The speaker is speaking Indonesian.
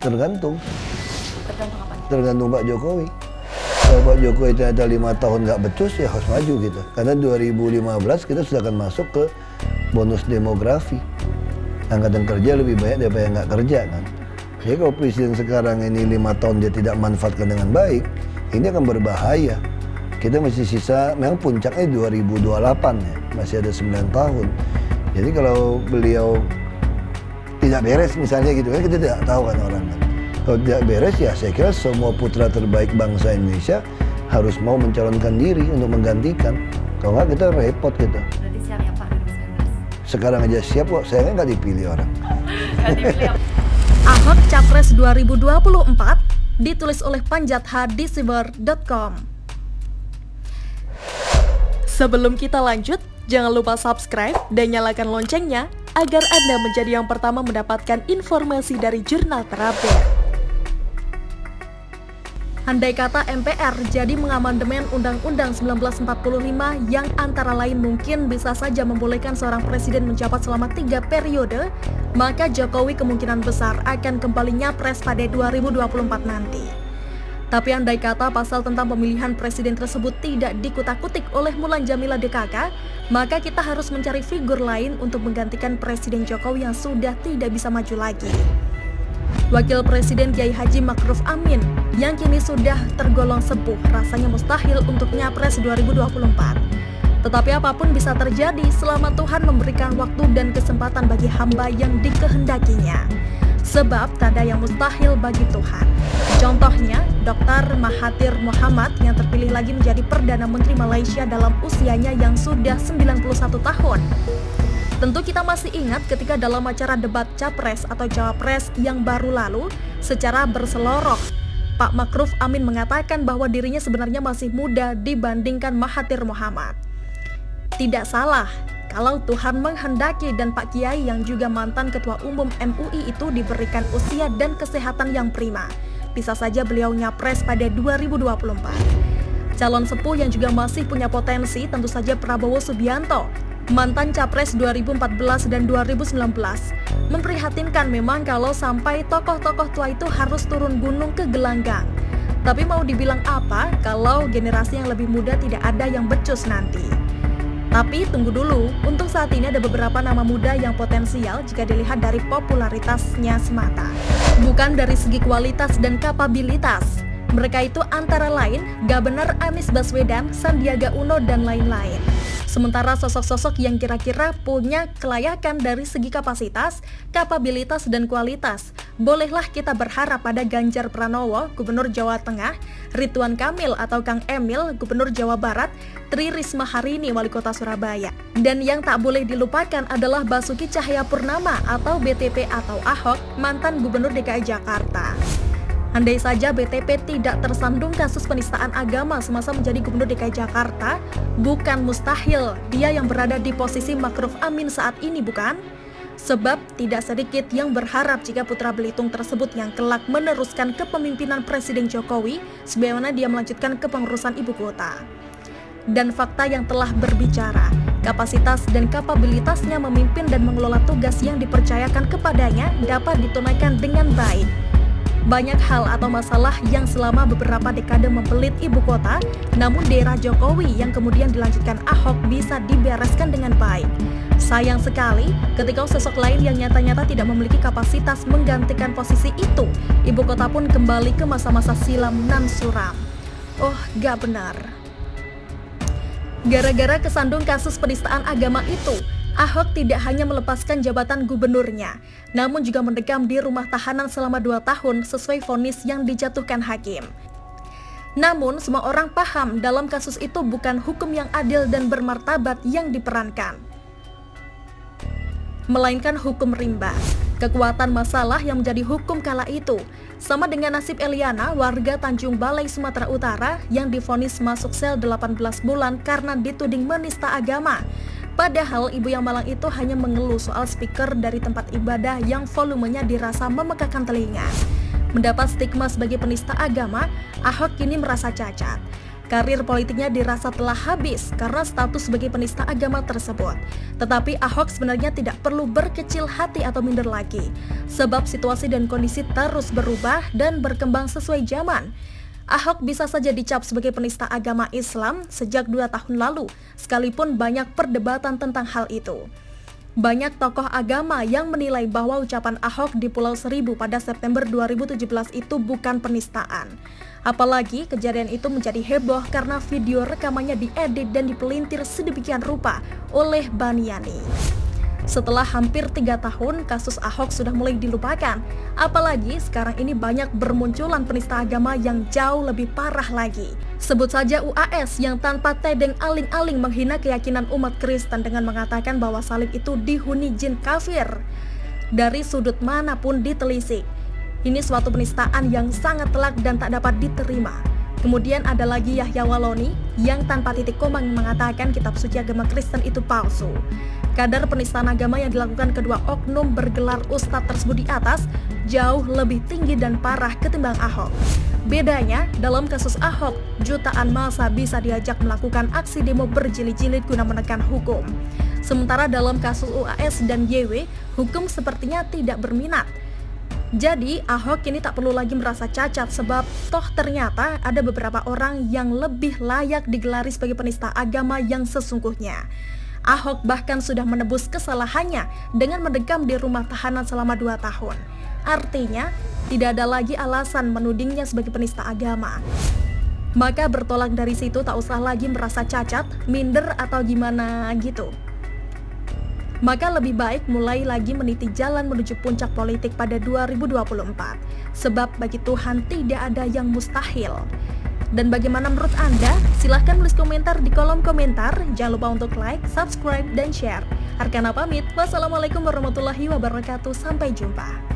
Tergantung. Tergantung apa? Tergantung Pak Jokowi. Kalau Pak Jokowi ternyata 5 tahun nggak becus, ya harus maju kita. Karena 2015 kita sudah akan masuk ke bonus demografi. Angkatan kerja lebih banyak daripada yang nggak kerja kan. Jadi kalau presiden sekarang ini 5 tahun dia tidak manfaatkan dengan baik, ini akan berbahaya. Kita masih sisa, memang puncaknya 2028 ya, masih ada 9 tahun. Jadi kalau beliau tidak beres misalnya gitu kan, kita tidak tahu kan orang kan. Kalau tidak beres ya saya kira semua putra terbaik bangsa Indonesia harus mau mencalonkan diri untuk menggantikan. Kalau nggak kita repot gitu. Berarti siap ya Pak 2019? Sekarang aja siap kok, saya kan nggak dipilih orang. Nggak dipilih apa? Ahok Capres 2024 ditulis oleh panjathadisiber.com. Sebelum kita lanjut, jangan lupa subscribe dan nyalakan loncengnya agar Anda menjadi yang pertama mendapatkan informasi dari jurnal terupdate. Andai kata MPR jadi mengamandemen Undang-Undang 1945 yang antara lain mungkin bisa saja membolehkan seorang presiden menjabat selama 3 periode, maka Jokowi kemungkinan besar akan kembali nyapres pada 2024 nanti. Tapi andai kata pasal tentang pemilihan presiden tersebut tidak dikutak-kutik oleh Mulan Jamila DKK, maka kita harus mencari figur lain untuk menggantikan Presiden Jokowi yang sudah tidak bisa maju lagi. Wakil Presiden Kiai Haji Ma'ruf Amin yang kini sudah tergolong sepuh rasanya mustahil untuk nyapres 2024. Tetapi apapun bisa terjadi selama Tuhan memberikan waktu dan kesempatan bagi hamba yang dikehendakinya. Sebab tak ada yang mustahil bagi Tuhan. Contohnya, Dr. Mahathir Mohamad yang terpilih lagi menjadi Perdana Menteri Malaysia dalam usianya yang sudah 91 tahun. Tentu kita masih ingat ketika dalam acara debat Capres atau Cawapres yang baru lalu, secara berseloroh, Pak Ma'ruf Amin mengatakan bahwa dirinya sebenarnya masih muda dibandingkan Mahathir Mohamad. Tidak salah kalau Tuhan menghendaki dan Pak Kiai yang juga mantan Ketua Umum MUI itu diberikan usia dan kesehatan yang prima. Bisa saja beliau nyapres pada 2024. Calon sepuh yang juga masih punya potensi tentu saja Prabowo Subianto, mantan Capres 2014 dan 2019. Memprihatinkan memang kalau sampai tokoh-tokoh tua itu harus turun gunung ke gelanggang. Tapi mau dibilang apa kalau generasi yang lebih muda tidak ada yang becus nanti. Tapi tunggu dulu, untuk saat ini ada beberapa nama muda yang potensial jika dilihat dari popularitasnya semata. Bukan dari segi kualitas dan kapabilitas. Mereka itu antara lain Gubernur Anies Baswedan, Sandiaga Uno, dan lain-lain. Sementara sosok-sosok yang kira-kira punya kelayakan dari segi kapasitas, kapabilitas, dan kualitas, bolehlah kita berharap pada Ganjar Pranowo, Gubernur Jawa Tengah, Ridwan Kamil atau Kang Emil, Gubernur Jawa Barat, Tri Risma Harini, Wali Kota Surabaya. Dan yang tak boleh dilupakan adalah Basuki Cahayapurnama atau BTP atau Ahok, mantan Gubernur DKI Jakarta. Andai saja BTP tidak tersandung kasus penistaan agama semasa menjadi Gubernur DKI Jakarta, bukan mustahil dia yang berada di posisi Ma'ruf Amin saat ini, bukan? Sebab tidak sedikit yang berharap jika putra Belitung tersebut yang kelak meneruskan kepemimpinan Presiden Jokowi sebagaimana dia melanjutkan kepengurusan ibu kota. Dan fakta yang telah berbicara, kapasitas dan kapabilitasnya memimpin dan mengelola tugas yang dipercayakan kepadanya dapat ditunaikan dengan baik. Banyak hal atau masalah yang selama beberapa dekade membelit ibu kota, namun di era Jokowi yang kemudian dilanjutkan Ahok bisa dibereskan dengan baik. Sayang sekali ketika sosok lain yang nyata-nyata tidak memiliki kapasitas menggantikan posisi itu, ibu kota pun kembali ke masa-masa silam nan suram. Oh, gak benar. Gara-gara kesandung kasus penistaan agama itu, Ahok tidak hanya melepaskan jabatan gubernurnya, namun juga mendekam di rumah tahanan selama 2 tahun sesuai vonis yang dijatuhkan hakim. Namun, semua orang paham dalam kasus itu bukan hukum yang adil dan bermartabat yang diperankan, melainkan hukum rimba. Kekuatan masalah yang menjadi hukum kala itu sama dengan nasib Eliana, warga Tanjung Balai, Sumatera Utara yang divonis masuk sel 18 bulan karena dituding menista agama. Padahal ibu yang malang itu hanya mengeluh soal speaker dari tempat ibadah yang volumenya dirasa memekakan telinga. Mendapat stigma sebagai penista agama, Ahok kini merasa cacat. Karir politiknya dirasa telah habis karena status sebagai penista agama tersebut. Tetapi Ahok sebenarnya tidak perlu berkecil hati atau minder lagi, sebab situasi dan kondisi terus berubah dan berkembang sesuai zaman. Ahok bisa saja dicap sebagai penista agama Islam sejak 2 tahun lalu, sekalipun banyak perdebatan tentang hal itu. Banyak tokoh agama yang menilai bahwa ucapan Ahok di Pulau Seribu pada September 2017 itu bukan penistaan. Apalagi kejadian itu menjadi heboh karena video rekamannya diedit dan dipelintir sedemikian rupa oleh Baniani. Setelah hampir 3 tahun, kasus Ahok sudah mulai dilupakan. Apalagi sekarang ini banyak bermunculan penista agama yang jauh lebih parah lagi. Sebut saja UAS yang tanpa tedeng aling-aling menghina keyakinan umat Kristen dengan mengatakan bahwa salib itu dihuni jin kafir. Dari sudut manapun ditelisik, ini suatu penistaan yang sangat telak dan tak dapat diterima. Kemudian ada lagi Yahya Waloni yang tanpa titik koma mengatakan kitab suci agama Kristen itu palsu. Kadar penistaan agama yang dilakukan kedua oknum bergelar ustadz tersebut di atas jauh lebih tinggi dan parah ketimbang Ahok. Bedanya, dalam kasus Ahok, jutaan massa bisa diajak melakukan aksi demo berjilid-jilid guna menekan hukum. Sementara dalam kasus UAS dan YW, hukum sepertinya tidak berminat. Jadi, Ahok kini tak perlu lagi merasa cacat sebab toh ternyata ada beberapa orang yang lebih layak digelari sebagai penista agama yang sesungguhnya. Ahok bahkan sudah menebus kesalahannya dengan mendekam di rumah tahanan selama 2 tahun. Artinya, tidak ada lagi alasan menudingnya sebagai penista agama. Maka bertolak dari situ tak usah lagi merasa cacat, minder atau gimana gitu. Maka lebih baik mulai lagi meniti jalan menuju puncak politik pada 2024. Sebab bagi Tuhan tidak ada yang mustahil. Dan bagaimana menurut Anda? Silahkan tulis komentar di kolom komentar. Jangan lupa untuk like, subscribe, dan share. Arkana pamit. Wassalamualaikum warahmatullahi wabarakatuh. Sampai jumpa.